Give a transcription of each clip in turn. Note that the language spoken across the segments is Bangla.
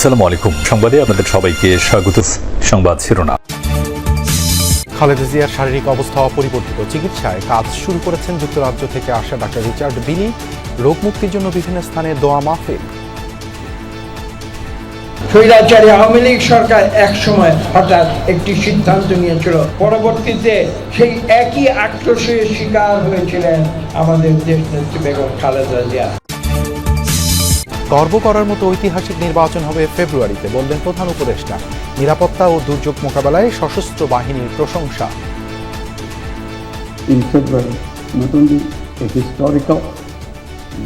আসসালামু আলাইকুম। সংবাদে আপনাদের সবাইকে স্বাগত। সংবাদ শিরোনাম। খালেদা জিয়ার শারীরিক অবস্থা অপরিবর্তিত, চিকিৎসায় কাজ শুরু করেছেন যুক্তরাজ্য থেকে আসা ডাক্তার রিচার্ড বিলি। রোগ মুক্তির জন্য বিভিন্ন স্থানে দোয়া মাহফিল। স্বৈরাচারী আওয়ামী লীগ সরকার একসময় হঠাৎ একটি সিদ্ধান্ত নিয়েছিল, পরবর্তীতে সেই একই আক্রোশের শিকার হয়েছিলেন আমাদের দেশনেত্রী বেগম খালেদা জিয়া। গর্ব করার মতো ঐতিহাসিক নির্বাচন হবে ফেব্রুয়ারিতে, বললেন প্রধান উপদেষ্টা। নিরাপত্তা ও দুর্যোগ মোকাবেলায় সশস্ত্র বাহিনীর প্রশংসা। In February, not only a historical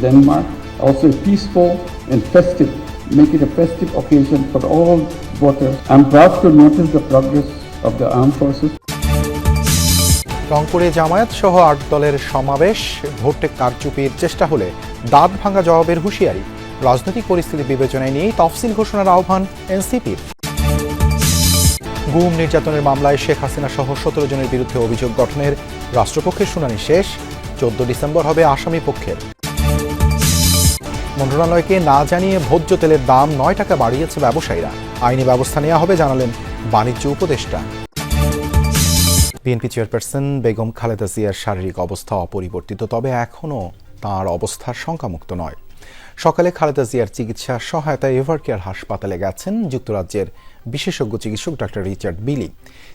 landmark, also a peaceful and festive, make it a festive occasion for all voters. I'm proud to notice the progress of the armed forces. রংপুরে জামায়াত সহ ৮ দলের সমাবেশ, ভোটে কারচুপির চেষ্টা হলে দাঁত ভাঙা জবাবের হুঁশিয়ারি। রাজনৈতিক পরিস্থিতি বিবেচনায় নিয়েই তফসিল ঘোষণার আহ্বান এনসিপির। গুম নির্যাতনের মামলায় শেখ হাসিনা সহ ১৭ জনের বিরুদ্ধে অভিযোগ গঠনের রাষ্ট্রপক্ষের শুনানি শেষ। ১৪ ডিসেম্বর হবে আসামি পক্ষের। মন্ত্রণালয়কে না জানিয়ে ভোজ্য তেলের দাম ৯ টাকা বাড়িয়েছে ব্যবসায়ীরা। আইনি ব্যবস্থা নেওয়া হবে জানালেন বাণিজ্য উপদেষ্টা। বিএনপি চেয়ারপারসন বেগম খালেদা জিয়ার শারীরিক অবস্থা অপরিবর্তিত, তবে এখনও তাঁর অবস্থা শঙ্কামুক্ত নয়। সকালে খালেদা জিয়ার চিকিৎসা সহায়তায় এভারকেয়ার হাসপাতালে গেছেন যুক্তরাজ্যের বিশেষজ্ঞ চিকিৎসক ডাক্তার রিচার্ড বিলি।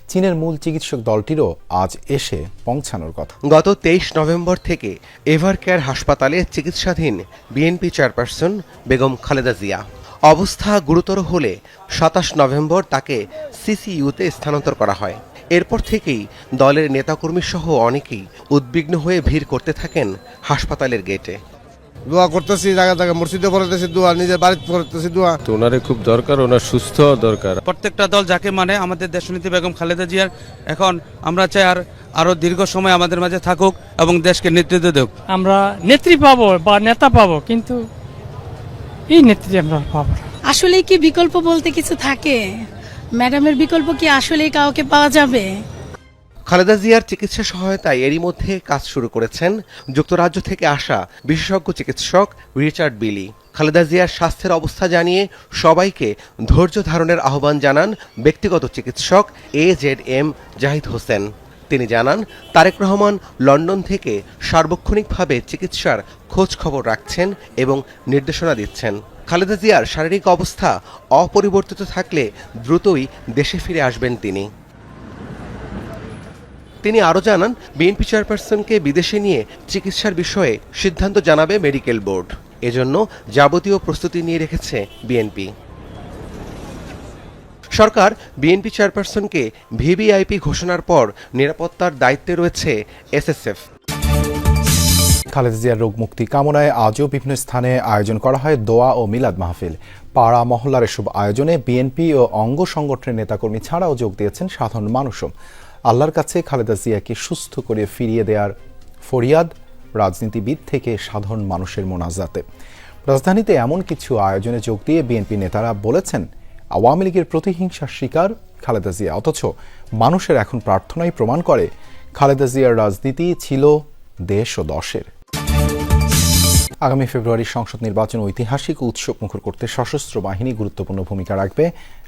চীনের মূল চিকিৎসক দলটিরও আজ এসে পৌঁছানোর কথা। গত ২৩ নভেম্বর থেকে এভারকেয়ার হাসপাতালে চিকিৎসাধীন বিএনপি চেয়ারপারসন বেগম খালেদা জিয়া। অবস্থা গুরুতর হলে ২৭ নভেম্বর তাকে সিসিইউতে স্থানান্তর করা হয়। এরপর থেকেই দলের নেতাকর্মী সহ অনেকেই উদ্বিগ্ন হয়ে ভিড় করতে থাকেন হাসপাতালের গেটে। দোয়া করতেছি, জায়গা জায়গা মসজিদে করতেছি দোয়া, নিজের বাড়িতে করতেছি দোয়া। তো ওনারে খুব দরকার, ওনার সুস্থ দরকার। প্রত্যেকটা দল যাকে মানে আমাদের দেশনেত্রী বেগম খালেদা জিয়ার এখন আমরা চাই আরো দীর্ঘ সময় আমাদের মাঝে থাকুক এবং দেশকে নেতৃত্ব দেব। আমরা নেত্রী পাবো বা নেতা পাবো, কিন্তু এই নেত্রী আমরা পাবো না। আসলে কি বিকল্প বলতে কিছু থাকে? ম্যাডামের বিকল্প কি আসলে কাউকে পাওয়া যাবে? খালেদা জিয়ার চিকিৎসা সহায়তায় এরই মধ্যে কাজ শুরু করেছেন যুক্তরাজ্য থেকে আসা বিশেষজ্ঞ চিকিৎসক রিচার্ড বিলি। খালেদা জিয়ার স্বাস্থ্যের অবস্থা জানিয়ে সবাইকে ধৈর্য ধারণের আহ্বান জানান ব্যক্তিগত চিকিৎসক AZM জাহিদ হোসেন। তিনি জানান, তারেক রহমান লন্ডন থেকে সার্বক্ষণিকভাবে চিকিৎসার খোঁজ খবর রাখছেন এবং নির্দেশনা দিচ্ছেন। খালেদা জিয়ার শারীরিক অবস্থা অপরিবর্তিত থাকলে দ্রুতই দেশে ফিরে আসবেন তিনি। তিনি আরও জানান, বিএনপি চেয়ারপারসনকে বিদেশে নিয়ে চিকিৎসার বিষয়ে সিদ্ধান্ত জানাবে মেডিকেল বোর্ড। এজন্য যাবতীয় প্রস্তুতি নিয়ে রেখেছে বিএনপি। সরকার বিএনপি চেয়ারপারসনকে ভিভিআইপি ঘোষণার পর নিরাপত্তার দায়িত্বে রয়েছে SSF। খালেদা জিয়ার রোগ মুক্তি কামনায় আজও বিভিন্ন স্থানে আয়োজন করা হয় দোয়া ও মিলাদ মাহফিল। পাড়া মহল্লার এসব আয়োজনে বিএনপি ও অঙ্গ সংগঠনের নেতাকর্মী ছাড়াও যোগ দিয়েছেন সাধারণ মানুষও। আল্লাহর কাছে খালেদা জিয়াকে সুস্থ করে ফিরিয়ে দেওয়ার ফরিয়াদ রাজনীতিবিদ থেকে সাধারণ মানুষের মোনাজাতে। রাজধানীতে এমন কিছু আয়োজনে যোগ দিয়ে বিএনপি নেতারা বলেছেন, আওয়ামী লীগের প্রতিহিংসার শিকার খালেদা জিয়া, অথচ মানুষের এখন প্রার্থনাই প্রমাণ করে খালেদা জিয়ার রাজনীতি ছিল দেশ ও দশের। আগামী ফেব্রুয়ারির সংসদ নির্বাচন ঐতিহাসিক উৎসব মুখর করতে সশস্ত্র বাহিনী গুরুত্বপূর্ণ ভূমিকা রাখবে,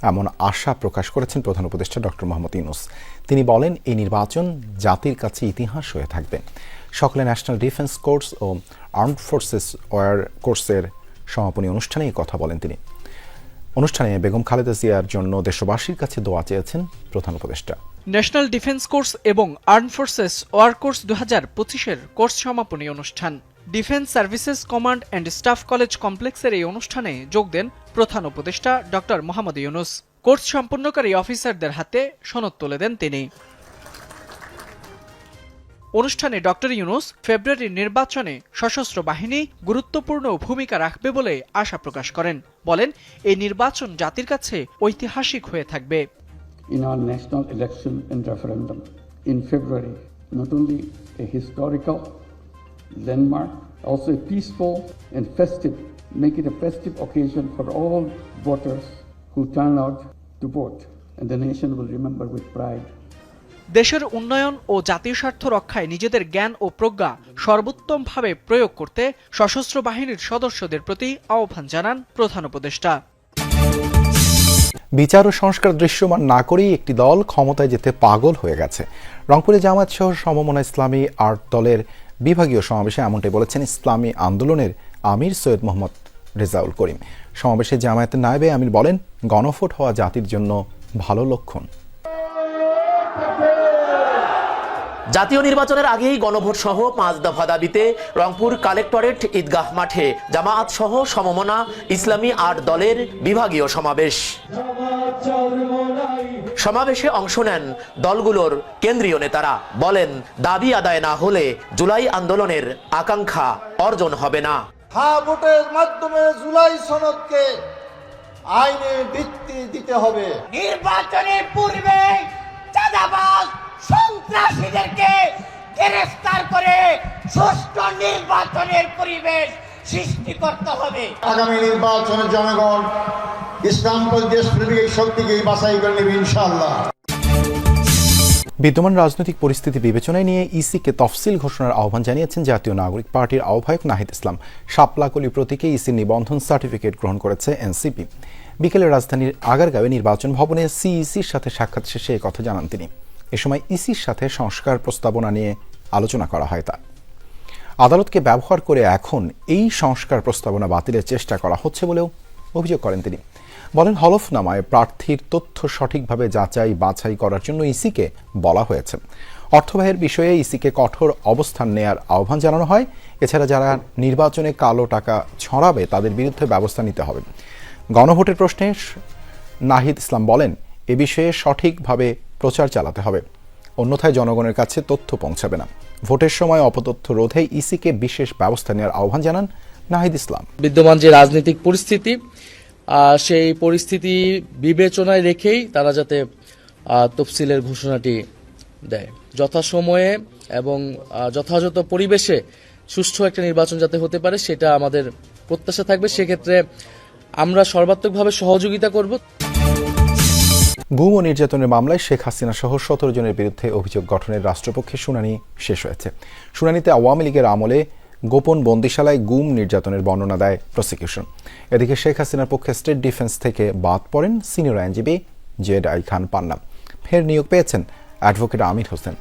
এমন আশা প্রকাশ করেছেন প্রধান উপদেষ্টা ডক্টর মোহাম্মদ ইউনূস। তিনি বলেন, এই নির্বাচন জাতির কাছে ইতিহাস হয়ে থাকবে। সকালে ন্যাশনাল ডিফেন্স কোর্স ও আর্মড ফোর্সেস ওয়ার কোর্সের সমাপনী অনুষ্ঠানে এই কথা বলেন তিনি। অনুষ্ঠানে বেগম খালেদা জিয়ার জন্য দেশবাসীর কাছে দোয়া চেয়েছেন প্রধান উপদেষ্টা। ন্যাশনাল ডিফেন্স কোর্স এবং আর্মড ফোর্সেস ওয়ার কোর্স 2025-এর কোর্স সমাপনী অনুষ্ঠান defence services command and staff college কমপ্লেক্সের এই অনুষ্ঠানে যোগ দেন প্রধান উপদেষ্টা ডক্টর মোহাম্মদ ইউনূস। কোর্স সম্পন্নকারী অফিসারদের হাতে সনদ তুলে দেন তিনি। অনুষ্ঠানে ডক্টর ইউনূস ফেব্রুয়ারির নির্বাচনে সশস্ত্র বাহিনী গুরুত্বপূর্ণ ভূমিকা রাখবে বলে আশা প্রকাশ করেন। বলেন, এই নির্বাচন জাতির কাছে ঐতিহাসিক হয়ে থাকবে। In our national election and referendum in February, not only a historical landmark, also a peaceful and festive, make it a festive occasion for all voters who turn out to vote, and the nation will remember with pride. দেশের উন্নয়ন ও জাতীয় স্বার্থ রক্ষায় নিজেদের জ্ঞান ও প্রজ্ঞা সর্বোত্তমভাবে প্রয়োগ করতে সশস্ত্র বাহিনীর সদস্যদের প্রতি আহ্বান জানান প্রধান উপদেষ্টা। বিচার ও সংস্কার দৃশ্যমান না করেই একটি দল ক্ষমতায় যেতে পাগল হয়ে গেছে। রংপুরে জামায়াত সহ সমমনা ইসলামী আট দলের বিভাগীয় সমাবেশে এমনটাই বলেছেন ইসলামী আন্দোলনের আমির সৈয়দ মোহাম্মদ রেজাউল করিম। সমাবেশে জামায়াতের নায়েবে আমির বলেন, গণভোট হওয়া জাতির জন্য ভালো লক্ষণ। জাতীয় নির্বাচনের আগেই গণভোট সহ 5 দফা দাবিতে রংপুর কালেক্টরেট ঈদগাহ মাঠে জামায়াত সহ সমমনা ইসলামী 8 দলের বিভাগীয় সমাবেশ। সমাবেশে অংশ নেন দলগুলোর কেন্দ্রীয় নেতারা। বলেন, দাবি আদায় না হলে জুলাই আন্দোলনের আকাঙ্ক্ষা অর্জন হবে না। হ্যাঁ ভোটের মাধ্যমে জুলাই সনদকে আইনে ভিত্তি দিতে হবে। নির্বাচনের পূর্বে চাঁদাবাজ সন্ত্রাসীদেরকে গ্রেফতার করে সুষ্ঠু নির্বাচনের পরিবেশ সৃষ্টি করতে হবে। আগামী নির্বাচনে জনগণ ইসলামপন্থী দেশপ্রেমিক শক্তিকে বাছাই করে নেবে ইনশাআল্লাহ। বিদ্যমান রাজনৈতিক পরিস্থিতি বিবেচনায় নিয়ে ইসিকে তফসিল ঘোষণার আহ্বান জানিয়েছেন জাতীয় নাগরিক পার্টির আহ্বায়ক নাহিদ ইসলাম। শাপলাকলি প্রতীকে ইসির নিবন্ধন সার্টিফিকেট গ্রহণ করেছে এনসিপি। বিকেলে রাজধানীর আগারগাঁওয়ে নির্বাচন ভবনে সিইসির সাথে সাক্ষাৎ শেষে এই কথা জানান তিনি। এ সময় ইসির সাথে সংস্কার প্রস্তাবনা নিয়ে আলোচনা করা হয়। তা আদালতকে ব্যবহার করে এখন এই সংস্কার প্রস্তাবনা বাতিলের চেষ্টা করা হচ্ছে বলেও অভিযোগ করেন তিনি। বলেন, হলফনামায় প্রার্থীর তথ্য সঠিকভাবে যাচাই বাছাই করার জন্য ইসিকে বলা হয়েছে। অর্থব্যয়ের বিষয়ে ইসিকে কঠোর অবস্থান নেয়ার আহ্বান জানানো হয়। এছাড়া যারা নির্বাচনে কালো টাকা ছড়াবে তাদের বিরুদ্ধে ব্যবস্থা নিতে হবে। গণভোটের প্রশ্নে নাহিদ ইসলাম বলেন, এ বিষয়ে সঠিকভাবে প্রচার চালাতে হবে, অন্যথায় জনগণের কাছে তথ্য পৌঁছাবে না। ভোটের সময় অপতথ্য রোধে ইসিকে বিশেষ ব্যবস্থা নেওয়ার আহ্বান জানান নাহিদ ইসলাম। বিদ্যমান যে রাজনৈতিক পরিস্থিতি, সেই পরিস্থিতি বিবেচনায় রেখেই তারা যাতে তফসিলের ঘোষণাটি দেয়। যথাসময়ে এবং যথাযথ পরিবেশে সুষ্ঠু একটা নির্বাচন যাতে হতে পারে সেটা আমাদের প্রত্যাশা থাকবে। সেক্ষেত্রে আমরা সর্বাত্মকভাবে সহযোগিতা করব। গুম ও নির্যাতনের মামলায় শেখ হাসিনা সহ 17 জনের বিরুদ্ধে অভিযোগ গঠনের রাষ্ট্রপক্ষের শুনানি শেষ হয়েছে। শুনানিতে আওয়ামী লীগের আমলে গোপন বন্দিশালায় গুম নির্যাতনের বর্ণনা দেয় প্রসিকিউশন। এদিকে শেখ হাসিনার পক্ষে স্টেট ডিফেন্স থেকে বাদ পড়েন সিনিয়র আইনজীবী জেড.আই খান পান্না। ফের নিয়োগ পেয়েছেন অ্যাডভোকেট আমির হোসেন।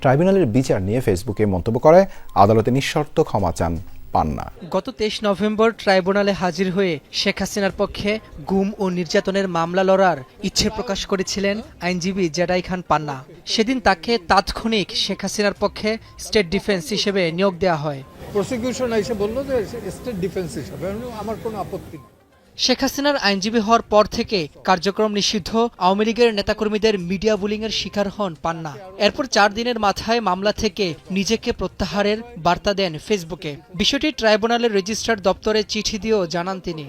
ট্রাইব্যুনালের বিচার নিয়ে ফেসবুকে মন্তব্য করায় আদালতে নিঃশর্ত ক্ষমা চান পান্না। গত 23 নভেম্বর ট্রাইব্যুনালে হাজির হয়ে শেখ হাসিনার পক্ষে গুম ও নির্যাতনের মামলা লড়ার ইচ্ছে প্রকাশ করেছিলেন আইনজীবী জেড.আই খান পান্না। সেদিন তাকে তাৎক্ষণিক শেখ হাসিনার পক্ষে স্টেট ডিফেন্স হিসেবে নিয়োগ দেওয়া হয়। প্রসিকিউশন এসে বলল যে স্টেট ডিফেন্স হিসেবে, আমার কোনো আপত্তি নেই। শেখ হাসিনার আইনজীবী হওয়ার পর থেকে কার্যক্রম নিষিদ্ধ আওয়ামী লীগের নেতাকর্মীদের মিডিয়া বুলিংয়ের শিকার হন পান্না। এরপর 4 দিনের মাথায় মামলা থেকে নিজেকে প্রত্যাহারের বার্তা দেন ফেসবুকে। বিষয়টি ট্রাইব্যুনালের রেজিস্ট্রার দপ্তরে চিঠি দিয়েও জানান তিনি।